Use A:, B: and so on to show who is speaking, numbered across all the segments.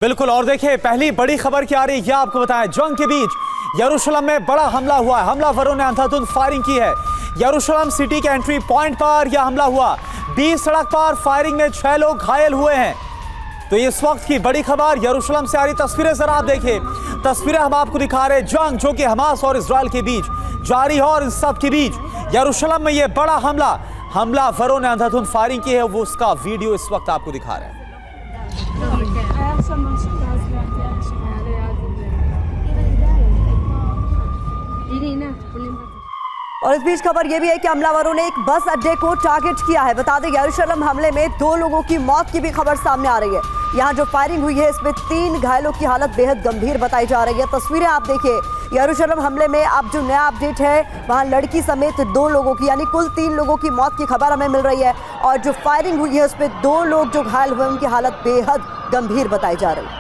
A: बिल्कुल। और देखिए पहली बड़ी खबर क्या आ रही है आपको बताएं। जंग के बीच यरूशलेम में बड़ा हमला हुआ है। हमलावरों ने अंधाधुंध फायरिंग की है। यरूशलेम सिटी के एंट्री पॉइंट पर यह हमला हुआ। 20 सड़क पर फायरिंग में 6 लोग घायल हुए हैं। तो इस वक्त की बड़ी खबर यरूशलेम से आ रही तस्वीरें जरा आप देखिए। तस्वीरें हम आपको दिखा रहे हैं। जंग जो कि हमास और इजराइल के बीच जारी है और इस सब के बीच यरूशलेम में यह बड़ा हमलावरों ने अंधाधुंध फायरिंग की है। वो उसका वीडियो इस वक्त आपको दिखा रहे हैं।
B: और इस बीच खबर यह भी है कि हमलावरों ने एक बस अड्डे को टारगेट किया है। बता दें यरूशलेम हमले में 2 लोगों की मौत की भी खबर सामने आ रही है। यहाँ जो फायरिंग हुई है इसमें 3 घायलों की हालत बेहद गंभीर बताई जा रही है। तस्वीरें आप देखिए। यरूशलेम हमले में अब जो नया अपडेट है वहाँ लड़की समेत 2 लोगों की यानी कुल 3 लोगों की मौत की खबर हमें मिल रही है। और जो फायरिंग हुई है उसमें 2 लोग जो घायल हुए उनकी हालत बेहद गंभीर बताई जा रही है।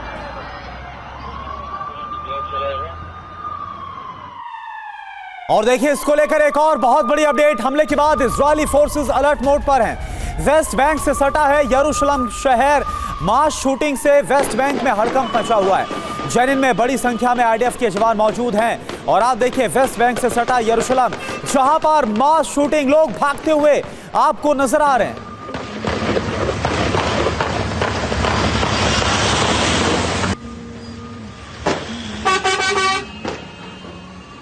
A: और देखिए इसको लेकर एक और बहुत बड़ी अपडेट। हमले के बाद इजरायली फोर्सेस अलर्ट मोड पर हैं। वेस्ट बैंक से सटा है यरूशलेम शहर। मास शूटिंग से वेस्ट बैंक में हड़कंप मचा हुआ है। जेनिन में बड़ी संख्या में आईडीएफ के जवान मौजूद हैं। और आप देखिए वेस्ट बैंक से सटा यरूशलेम जहां पर मास शूटिंग, लोग भागते हुए आपको नजर आ रहे हैं।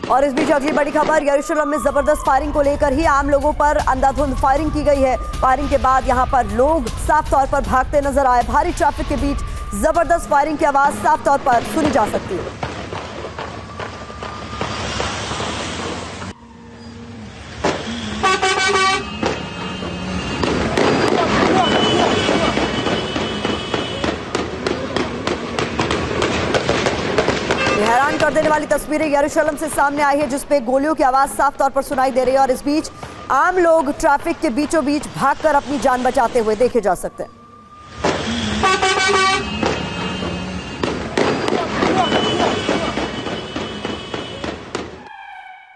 B: और इस बीच अगली बड़ी खबर यरूशलेम में जबरदस्त फायरिंग को लेकर ही आम लोगों पर अंधाधुंध फायरिंग की गई है। फायरिंग के बाद यहां पर लोग साफ तौर पर भागते नजर आए। भारी ट्रैफिक के बीच जबरदस्त फायरिंग की आवाज साफ तौर पर सुनी जा सकती है। हैरान कर देने वाली तस्वीरें यरूशलेम से सामने आई है जिसपे गोलियों की आवाज साफ तौर पर सुनाई दे रही है। और इस बीच आम लोग ट्रैफिक के बीचों बीच भागकर अपनी जान बचाते हुए देखे जा सकते हैं।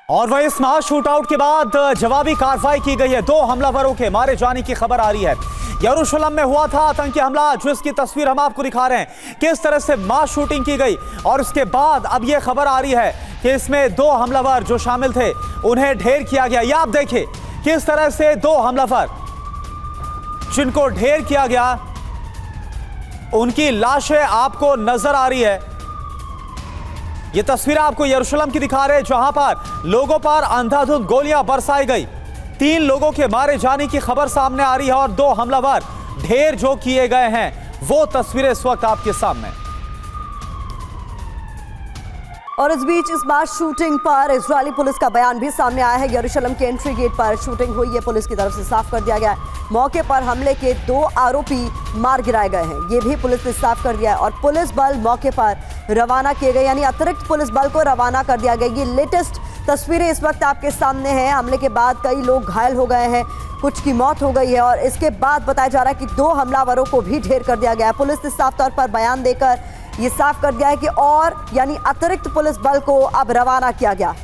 A: और वही इस मास शूटआउट के बाद जवाबी कार्रवाई की गई है। 2 हमलावरों के मारे जाने की खबर आ रही है। यरूशलेम में हुआ था आतंकी हमला जिसकी तस्वीर हम आपको दिखा रहे हैं। किस तरह से मास शूटिंग की गई और उसके बाद अब यह खबर आ रही है कि इसमें 2 हमलावर जो शामिल थे उन्हें ढेर किया गया। यह आप देखिए किस तरह से 2 हमलावर जिनको ढेर किया गया उनकी लाशें आपको नजर आ रही है। ये तस्वीर आपको यरूशलेम की दिखा रहे हैं जहां पर लोगों पर अंधाधुंध गोलियां बरसाई गई। 3 लोगों के मारे जाने की खबर सामने आ रही है और 2 हमलावर ढेर जो किए गए हैं वो तस्वीरें इस वक्त आपके सामने।
B: और इस बीच इस मास शूटिंग पर इजरायली पुलिस का बयान भी सामने आया है। यरूशलेम के एंट्री गेट पर शूटिंग हुई है, पुलिस की तरफ से साफ कर दिया गया है। मौके पर हमले के 2 आरोपी मार गिराए गए हैं, ये भी पुलिस ने साफ कर दिया है। और पुलिस बल मौके पर रवाना किए गए यानी अतिरिक्त पुलिस बल को रवाना कर दिया गया। ये लेटेस्ट तस्वीरें इस वक्त आपके सामने हैं। हमले के बाद कई लोग घायल हो गए हैं, कुछ की मौत हो गई है और इसके बाद बताया जा रहा है कि 2 हमलावरों को भी ढेर कर दिया गया है। पुलिस ने साफ तौर पर बयान देकर ये साफ कर दिया है कि और यानी अतिरिक्त पुलिस बल को अब रवाना किया गया।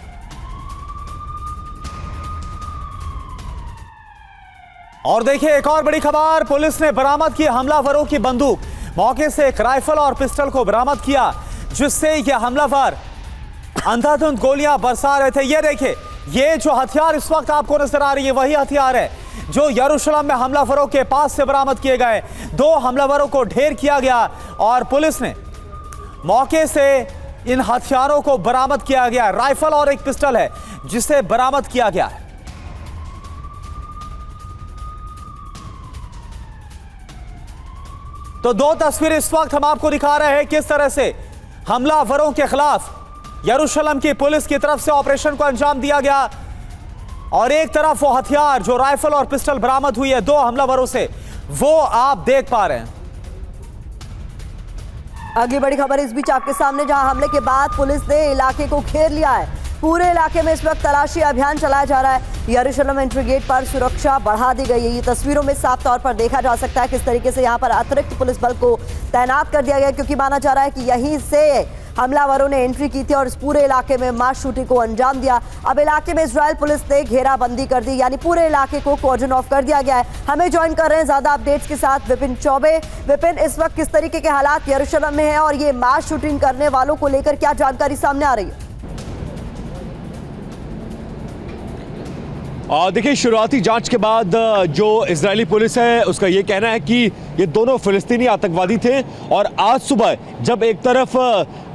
A: और देखिए एक और बड़ी खबर। पुलिस ने बरामद की हमलावरों की बंदूक। मौके से एक राइफल और पिस्टल को बरामद किया जिससे ये हमलावर अंधाधुंध गोलियां बरसा रहे थे। ये देखिए ये जो हथियार इस वक्त आपको नजर आ रही है वही हथियार है जो यरूशलेम में हमलावरों के पास से बरामद किए गए। 2 हमलावरों को ढेर किया गया और पुलिस ने मौके से इन हथियारों को बरामद किया गया। राइफल और एक पिस्टल है जिसे बरामद किया गया है। तो 2 तस्वीरें इस वक्त हम आपको दिखा रहे हैं किस तरह से हमलावरों के खिलाफ यरूशलेम की पुलिस की तरफ से ऑपरेशन को अंजाम दिया गया। और एक तरफ वो हथियार जो राइफल और पिस्टल बरामद हुई है 2 हमलावरों से, वो आप देख पा रहे हैं।
B: अगली बड़ी खबर इस बीच आपके सामने, जहां हमले के बाद पुलिस ने इलाके को घेर लिया है। पूरे इलाके में इस वक्त तलाशी अभियान चलाया जा रहा है। यरूशलेम एंट्री गेट पर सुरक्षा बढ़ा दी गई है। ये तस्वीरों में साफ तौर पर देखा जा सकता है किस तरीके से यहां पर अतिरिक्त पुलिस बल को तैनात कर दिया गया क्योंकि माना जा रहा है कि यहीं से हमलावरों ने एंट्री की थी और इस पूरे इलाके में मास शूटिंग को अंजाम दिया। अब इलाके में इजराइल पुलिस ने घेराबंदी कर दी, यानी पूरे इलाके को कॉर्डन ऑफ कर दिया गया है। हमें ज्वाइन कर रहे हैं ज्यादा अपडेट्स के साथ विपिन चौबे। विपिन, इस वक्त किस तरीके के हालात यरूशलेम में हैं और ये मास शूटिंग करने वालों को लेकर क्या जानकारी सामने आ रही है?
C: देखिए, शुरुआती जांच के बाद जो इजरायली पुलिस है उसका ये कहना है कि ये दोनों फिलिस्तीनी आतंकवादी थे और आज सुबह जब एक तरफ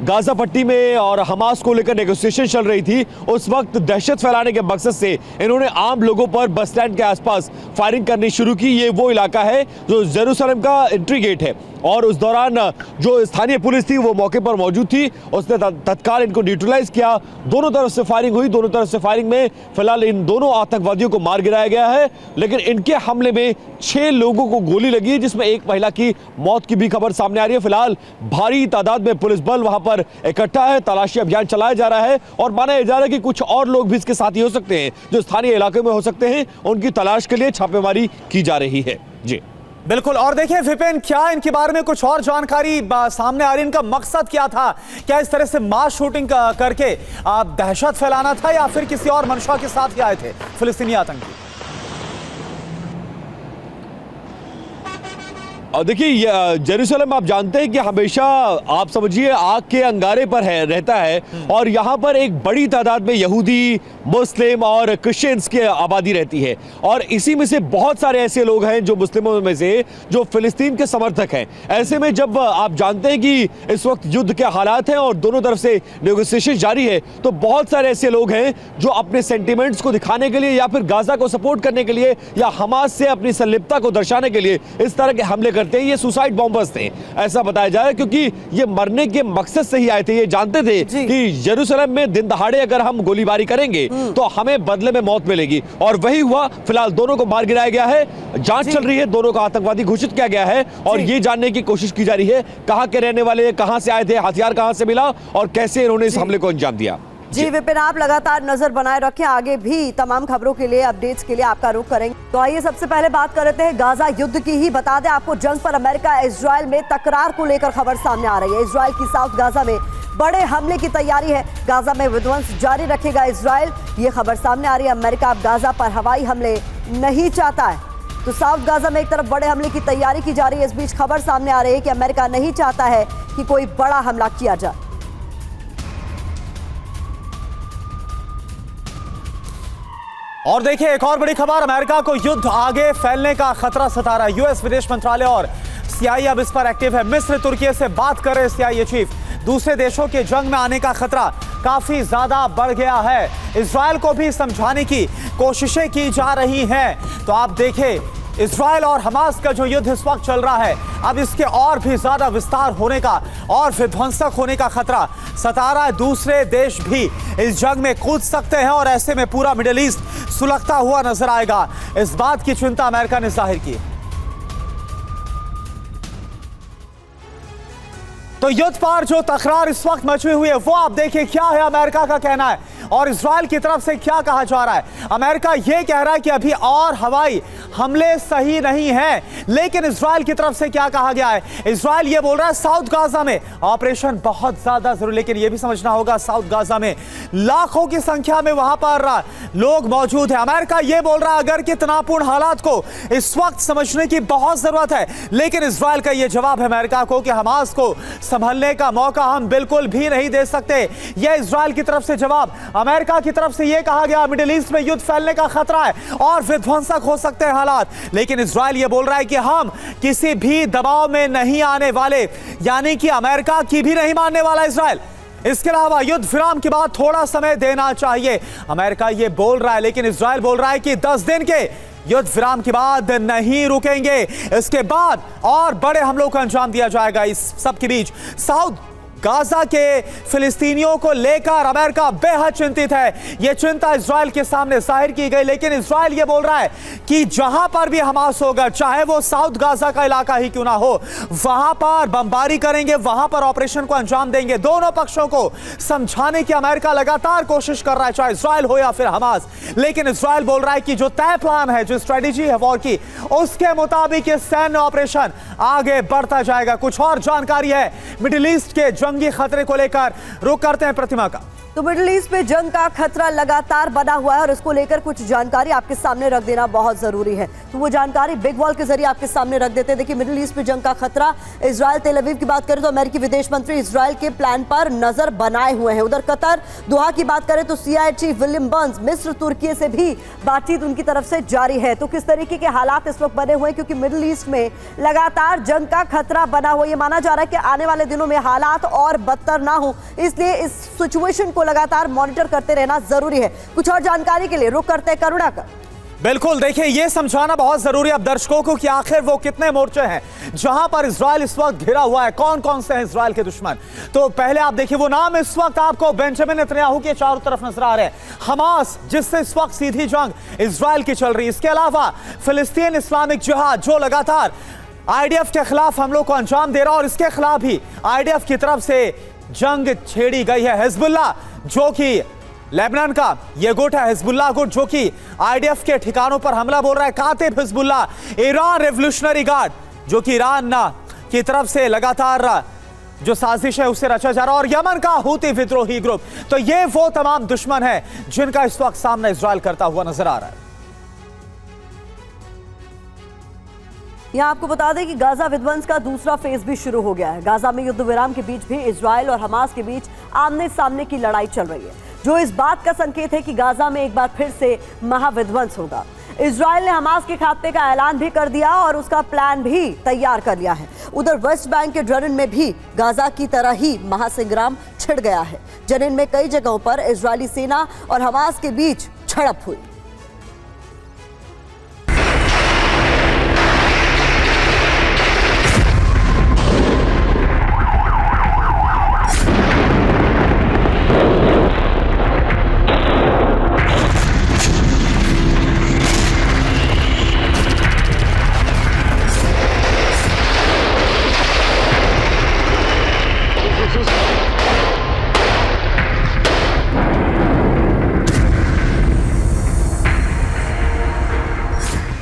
C: गाजा पट्टी में और हमास को लेकर नेगोशिएशन चल रही थी, उस वक्त दहशत फैलाने के मकसद से इन्होंने आम लोगों पर बस स्टैंड के आसपास फायरिंग करनी शुरू की। ये वो इलाका है जो यरूशलेम का एंट्री गेट है और उस दौरान जो स्थानीय पुलिस थी वो मौके पर मौजूद थी, उसने तत्काल इनको न्यूट्रलाइज किया। दोनों तरफ से फायरिंग हुई। दोनों तरफ से फायरिंग में फिलहाल इन दोनों आतंकवादियों को मार गिराया गया है, लेकिन इनके हमले में 6 लोगों को गोली लगी है, जिसमें एक महिला की मौत की भी खबर सामने आ रही है। फिलहाल भारी तादाद में पुलिस बल वहां पर इकट्ठा है, तलाशी अभियान चलाया जा रहा है और माना जा रहा है कि कुछ और लोग भी इसके साथी हो सकते हैं जो स्थानीय इलाके में हो सकते हैं। उनकी तलाश के लिए छापेमारी की जा रही है। जी
A: बिल्कुल। और देखिए विपिन, क्या इनके बारे में कुछ और जानकारी सामने आ रही है? इनका मकसद क्या था? क्या इस तरह से मास शूटिंग करके दहशत फैलाना था या फिर किसी और मंशा के साथ ही आए थे फिलिस्तीनी आतंकी?
C: और देखिए, जेरूसलम आप जानते हैं कि हमेशा आप समझिए आग के अंगारे पर रहता है और यहाँ पर एक बड़ी तादाद में यहूदी, मुस्लिम और क्रिश्चियंस की आबादी रहती है और इसी में से बहुत सारे ऐसे लोग हैं जो मुस्लिमों में से जो फिलिस्तीन के समर्थक हैं। ऐसे में जब आप जानते हैं कि इस वक्त युद्ध के हालात हैं और दोनों तरफ से नेगोशिएशन जारी है, तो बहुत सारे ऐसे लोग हैं जो अपने सेंटिमेंट्स को दिखाने के लिए या फिर गाजा को सपोर्ट करने के लिए या हमास से अपनी संलिप्तता को दर्शाने के लिए इस तरह के हमले करते हैं। ये सुसाइड बॉम्बर्स थे, ऐसा बताया जा रहा है, क्योंकि ये मरने के मकसद से ही आए थे। ये जानते थे कि यरूशलेम में दिन दहाड़े अगर हम गोलीबारी करेंगे तो हमें बदले में मौत मिलेगी और वही हुआ। फिलहाल दोनों को मार गिराया गया है, जांच चल रही है, दोनों को आतंकवादी घोषित किया गया है और ये जानने की कोशिश की जा रही है कहां के रहने वाले, कहां से आए थे, हथियार कहां से मिला और कैसे इन्होंने इस हमले को अंजाम दिया।
B: जी विपिन, आप लगातार नजर बनाए रखें, आगे भी तमाम खबरों के लिए, अपडेट्स के लिए आपका रुख करेंगे। तो आइए सबसे पहले बात कर लेते हैं गाजा युद्ध की ही। बता दें आपको, जंग पर अमेरिका इजराइल में तकरार को लेकर खबर सामने आ रही है। इजराइल की साउथ गाजा में बड़े हमले की तैयारी है। गाजा में विध्वंस जारी रखेगा इजराइल, ये खबर सामने आ रही है। अमेरिका अब गाजा पर हवाई हमले नहीं चाहता है, तो साउथ गाजा में एक तरफ बड़े हमले की तैयारी की जा रही है। इस बीच खबर सामने आ रही है कि अमेरिका नहीं चाहता है कि कोई बड़ा हमला किया जाए।
A: और देखिए एक और बड़ी खबर, अमेरिका को युद्ध आगे फैलने का खतरा सता रहा है। यूएस विदेश मंत्रालय और सीआईए अब इस पर एक्टिव है। मिस्र, तुर्की से बात कर रहे सीआईए चीफ। दूसरे देशों के जंग में आने का खतरा काफी ज्यादा बढ़ गया है। इजराइल को भी समझाने की कोशिशें की जा रही हैं। तो आप देखें, इजराइल और हमास का जो युद्ध इस वक्त चल रहा है, अब इसके और भी ज्यादा विस्तार होने का और विध्वंसक होने का खतरा सता रहा है। दूसरे देश भी इस जंग में कूद सकते हैं और ऐसे में पूरा मिडिल ईस्ट सुलगता हुआ नजर आएगा। इस बात की चिंता अमेरिका ने जाहिर की। तो युद्ध पर जो तकरार इस वक्त मची हुई है, वो आप देखिए क्या है अमेरिका का कहना है और इजराइल की तरफ से क्या कहा जा रहा है। अमेरिका यह कह रहा है कि अभी और हवाई हमले सही नहीं हैं, लेकिन इजराइल की तरफ से क्या कहा गया है? इजराइल यह बोल रहा है साउथ गाजा में ऑपरेशन बहुत ज्यादा जरूरी, लेकिन यह भी समझना होगा साउथ गाजा में लाखों की संख्या में वहां पर लोग मौजूद हैं। अमेरिका यह बोल रहा है अगर कि तनावपूर्ण हालात को इस वक्त समझने की बहुत जरूरत है, लेकिन इजराइल का यह जवाब है अमेरिका को कि हमास को संभलने का मौका हम बिल्कुल भी नहीं दे सकते। यह इजराइल की तरफ से जवाब। अमेरिका की तरफ से यह कहा गया मिडिल ईस्ट में युद्ध फैलने का खतरा है और विध्वंसक हो सकते हैं हालात, लेकिन इजराइल यह बोल रहा है कि हम किसी भी दबाव में नहीं आने वाले, यानी कि अमेरिका की भी नहीं मानने वाला इजराइल। इसके अलावा युद्ध विराम के बाद थोड़ा समय देना चाहिए, अमेरिका यह बोल रहा है, लेकिन इजराइल बोल रहा है कि 10 दिन के युद्ध विराम के बाद नहीं रुकेंगे, इसके बाद और बड़े हमलों को अंजाम दिया जाएगा। इस सब के बीच साउथ गाजा के फिलिस्तीनियों को लेकर अमेरिका बेहद चिंतित है। यह चिंता इजराइल के सामने जाहिर की गई, लेकिन इजराइल यह बोल रहा है कि जहां पर भी हमास होगा, चाहे वो साउथ गाजा का इलाका ही क्यों ना हो, वहां पर बमबारी करेंगे, वहां पर ऑपरेशन को अंजाम देंगे। दोनों पक्षों को समझाने की अमेरिका लगातार कोशिश कर रहा है, चाहे इजराइल हो या फिर हमास, लेकिन इजराइल बोल रहा है कि जो तय प्लान है, जो स्ट्रेटेजी है वॉर की, उसके मुताबिक सैन्य ऑपरेशन आगे बढ़ता जाएगा। कुछ और जानकारी है मिडिल ईस्ट के जंग जंगी खतरे को लेकर रुख करते हैं प्रतिमा का।
B: तो मिडिल ईस्ट में जंग का खतरा लगातार बना हुआ है और इसको लेकर कुछ जानकारी आपके सामने रख देना बहुत जरूरी है। तो वो जानकारी बिग वॉल के जरिए आपके सामने रख देते हैं। देखिए, मिडिल ईस्ट में जंग का खतरा, इजराइल तेल अवीव की बात करें तो अमेरिकी विदेश मंत्री इजराइल के प्लान पर नजर बनाए हुए हैं। उधर कतर दोहा की बात करें तो सीआईए चीफ विलियम बर्न्स मिस्र तुर्की से भी बातचीत उनकी तरफ से जारी है। तो किस तरीके के हालात इस वक्त बने हुए हैं, क्योंकि मिडिल ईस्ट में लगातार जंग का खतरा बना हुआ, ये माना जा रहा है कि आने वाले दिनों में हालात और बदतर ना हो, इसलिए इस सिचुएशन को लगातार मॉनिटर करते रहना जरूरी है। कुछ और जानकारी के लिए रुक करते हैं करुणाकर।
A: बिल्कुल, देखिए ये समझाना बहुत जरूरी है अब दर्शकों को कि आखिर वो कितने मोर्चे हैं जहां पर इजराइल इस वक्त घिरा हुआ है, कौन कौन से हैं इजराइल के दुश्मन। तो पहले आप देखिए वो नाम इस वक्त आपको बेंजामिन नेतन्याहू के चारों तरफ नजर आ रहे हैं। हमास, जिससे इस वक्त सीधी जंग इजराइल की चल रही है। इसके अलावा फिलिस्तीन इस्लामिक जिहाद, जो लगातार आईडीएफ के खिलाफ हमलों को अंजाम दे रहा है और इसके खिलाफ भी आईडीएफ की तरफ से जंग छेड़ी गई है। हिजबुल्लाह, जो कि लेबनान का ये गुट है, हिजबुल्लाह गुट, जो कि आईडीएफ के ठिकानों पर हमला बोल रहा है। कातिब हिजबुल्लाह, ईरान रेवोल्यूशनरी गार्ड, जो कि ईरान की तरफ से लगातार जो साजिश है उसे रचा जा रहा है, और यमन का हूती विद्रोही ग्रुप। तो ये वो तमाम दुश्मन है जिनका इस वक्त सामना इजराइल करता हुआ नजर आ रहा है।
B: यहाँ आपको बता दें कि गाजा विध्वंस का दूसरा फेज भी शुरू हो गया है। गाजा में युद्ध विराम के बीच भी इजराइल और हमास के बीच आमने सामने की लड़ाई चल रही है, जो इस बात का संकेत है कि गाजा में एक बार फिर से महाविध्वंस होगा। इजराइल ने हमास के खात्मे का ऐलान भी कर दिया और उसका प्लान भी तैयार कर लिया है। उधर वेस्ट बैंक के जनिन में भी गाजा की तरह ही महासंग्राम छिड़ गया है। जनिन में कई जगहों पर इजरायली सेना और हमास के बीच झड़प हुई।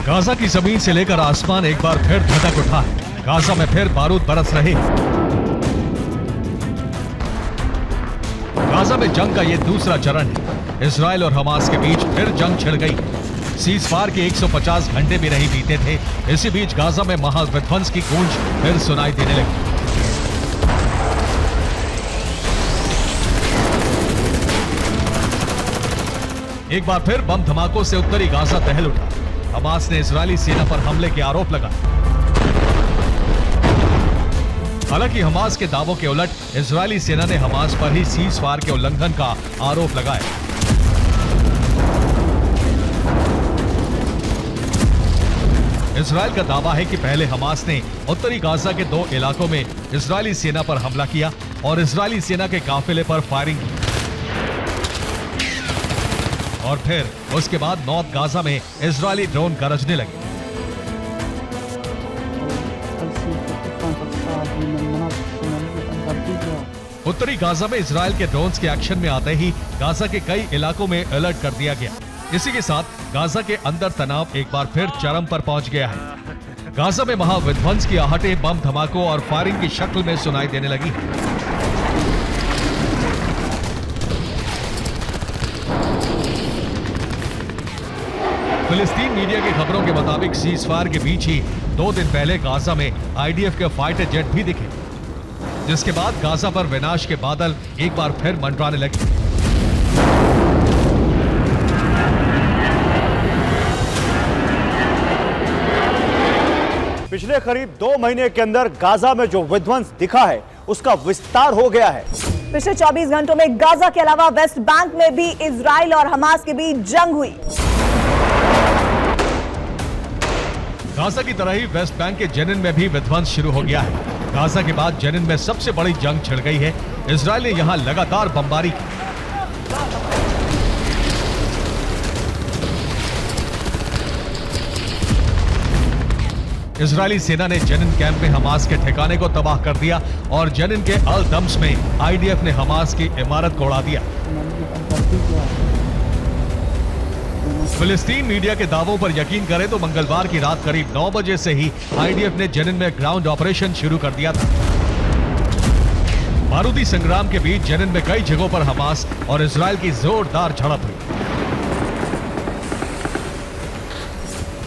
D: गाजा की जमीन से लेकर आसमान एक बार फिर धधक उठा है। गाजा में फिर बारूद बरस रहे हैं। गाजा में जंग का ये दूसरा चरण है। इजराइल और हमास के बीच फिर जंग छिड़ गई। सीजफायर के 150 घंटे भी नहीं बीते थे, इसी बीच गाजा में महाविध्वंस की गूंज फिर सुनाई देने लगी। एक बार फिर बम धमाकों से उत्तरी गाजा दहल उठा। हमास ने इजरायली सेना पर हमले के आरोप लगाए। हालांकि हमास के दावों के उलट इजरायली सेना ने हमास पर ही सीजफायर के उल्लंघन का आरोप लगाया। इजरायल का दावा है कि पहले हमास ने उत्तरी गाजा के 2 इलाकों में इजरायली सेना पर हमला किया और इजरायली सेना के काफिले पर फायरिंग की, और फिर उसके बाद नॉर्थ गाजा में इजरायली ड्रोन गरजने लगे। उत्तरी गाजा में इजरायल के ड्रोन्स के एक्शन में आते ही गाजा के कई इलाकों में अलर्ट कर दिया गया। इसी के साथ गाजा के अंदर तनाव एक बार फिर चरम पर पहुंच गया है। गाजा में महाविध्वंस की आहटें बम धमाकों और फायरिंग की शक्ल में सुनाई देने लगी। फिलिस्तीन मीडिया की खबरों के मुताबिक सीजफायर के बीच ही 2 दिन पहले गाजा में आईडीएफ के फाइटर जेट भी दिखे, जिसके बाद गाजा पर विनाश के बादल एक बार फिर मंडराने लगे।
E: पिछले करीब 2 महीने के अंदर गाजा में जो विध्वंस दिखा है उसका विस्तार हो गया है।
F: पिछले 24 घंटों में गाजा के अलावा वेस्ट बैंक में भी इजराइल और हमास के बीच जंग हुई।
D: गाजा की तरह ही वेस्ट बैंक के जेनिन में भी विध्वंस शुरू हो गया है। गाजा के बाद जेनिन में सबसे बड़ी जंग छिड़ गई है। इजराइल ने यहां लगातार बमबारी की। इजरायली सेना ने जेनिन कैंप में हमास के ठिकाने को तबाह कर दिया और जेनिन के अल दम्स में आईडीएफ ने हमास की इमारत को उड़ा दिया। फिलिस्तीन मीडिया के दावों पर यकीन करें तो मंगलवार की रात करीब 9 बजे से ही आईडीएफ ने जेनिन में ग्राउंड ऑपरेशन शुरू कर दिया था। बारूदी संग्राम के बीच जेनिन में कई जगहों पर हमास और इजराइल की जोरदार झड़प हुई।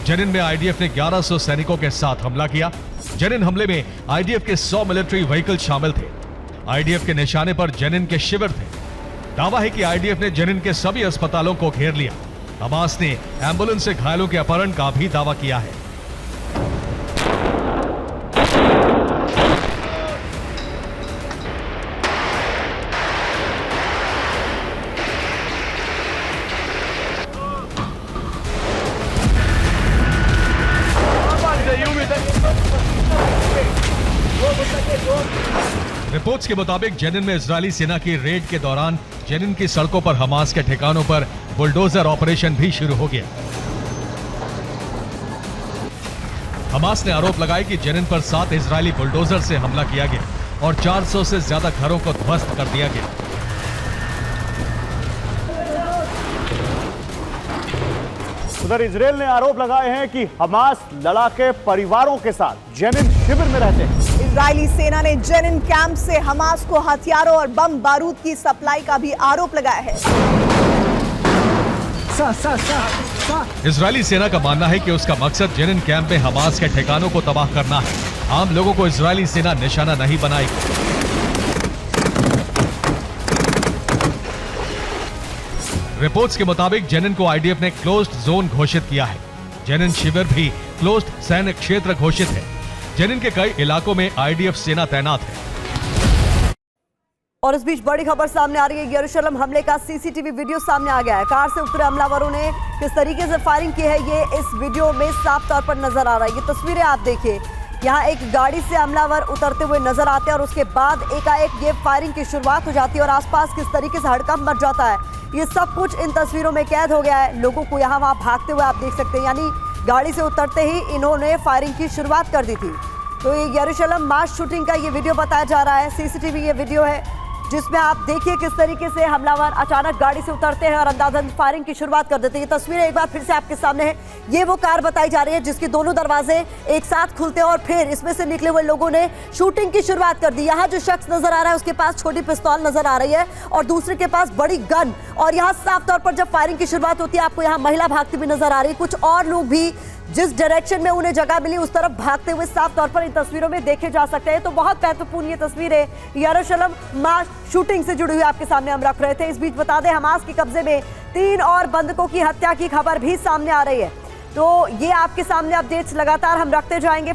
D: जेनिन में आईडीएफ ने 1100 सैनिकों के साथ हमला किया। जेनिन हमले में आईडीएफ के 100 मिलिट्री व्हीकल शामिल थे। आईडीएफ के निशाने पर जेनिन के शिविर थे। दावा है कि आईडीएफ ने जेनिन के सभी अस्पतालों को घेर लिया। हमास ने एम्बुलेंस से घायलों के अपहरण का भी दावा किया है। रिपोर्ट्स के मुताबिक जेनिन में इजरायली सेना की रेड के दौरान जेनिन की सड़कों पर हमास के ठिकानों पर बुलडोजर ऑपरेशन भी शुरू हो गया। हमास ने आरोप लगाया कि जेनिन पर 7 इजरायली बुलडोजर से हमला किया गया और 400 से ज्यादा घरों को ध्वस्त कर दिया गया।
E: उधर इजरायल ने आरोप लगाए हैं कि हमास लड़ाके परिवारों के साथ जेनिन शिविर में रहते हैं।
F: इजरायली सेना ने जेनिन कैंप से हमास को हथियारों और बम बारूद की सप्लाई का भी आरोप लगाया है।
D: इजरायली सेना का मानना है कि उसका मकसद जेनिन कैंप में हमास के ठिकानों को तबाह करना है। आम लोगों को इजरायली सेना निशाना नहीं बनाएगी। रिपोर्ट्स के मुताबिक जेनिन को आईडीएफ ने क्लोज्ड जोन घोषित किया है। जेनिन शिविर भी क्लोज्ड सैन्य क्षेत्र घोषित है। जेनिन के कई इलाकों में आईडीएफ सेना तैनात है।
B: और इस बीच बड़ी खबर सामने आ रही है। यरूशलेम हमले का सीसीटीवी वीडियो सामने आ गया है। कार से उतरे हमलावरों ने किस तरीके से फायरिंग की है ये इस वीडियो में साफ तौर पर नजर आ रहा है। ये तस्वीरें आप देखिए, यहाँ एक गाड़ी से हमलावर उतरते हुए नजर आते हैं और उसके बाद एकाएक ये फायरिंग की शुरुआत हो जाती है और आसपास किस तरीके से हड़कंप मच जाता है ये सब कुछ इन तस्वीरों में कैद हो गया है। लोगों को यहाँ वहाँ भागते हुए आप देख सकते हैं, यानी गाड़ी से उतरते ही इन्होंने फायरिंग की शुरुआत कर दी थी। तो ये यरूशलेम मास शूटिंग का ये वीडियो बताया जा रहा है। सीसीटीवी ये वीडियो है जिसमें आप देखिए किस तरीके से हमलावर अचानक गाड़ी से उतरते हैं और अंदाजन फायरिंग की शुरुआत कर देते हैं। ये तस्वीरें एक बार फिर से आपके सामने है। ये वो कार बताई जा रही है जिसके दोनों दरवाजे एक साथ खुलते हैं और फिर इसमें से निकले हुए लोगों ने शूटिंग की शुरुआत कर दी। यहाँ जो शख्स नजर आ रहा है उसके पास छोटी पिस्तौल नजर आ रही है और दूसरे के पास बड़ी गन। और यहाँ साफ तौर पर जब फायरिंग की शुरुआत होती है आपको यहाँ महिला भागती हुई नजर आ रही है। कुछ और लोग भी जिस डायरेक्शन में उन्हें जगह मिली उस तरफ भागते हुए साफ तौर पर इन तस्वीरों में देखे जा सकते हैं। तो बहुत महत्वपूर्ण ये तस्वीरें यरूशलेम मास शूटिंग से जुड़ी हुई आपके सामने हम रख रहे थे। इस बीच बता दें हमास के कब्जे में 3 और बंधकों की हत्या की खबर भी सामने आ रही है। तो ये आपके सामने अपडेट्स लगातार हम रखते जाएंगे।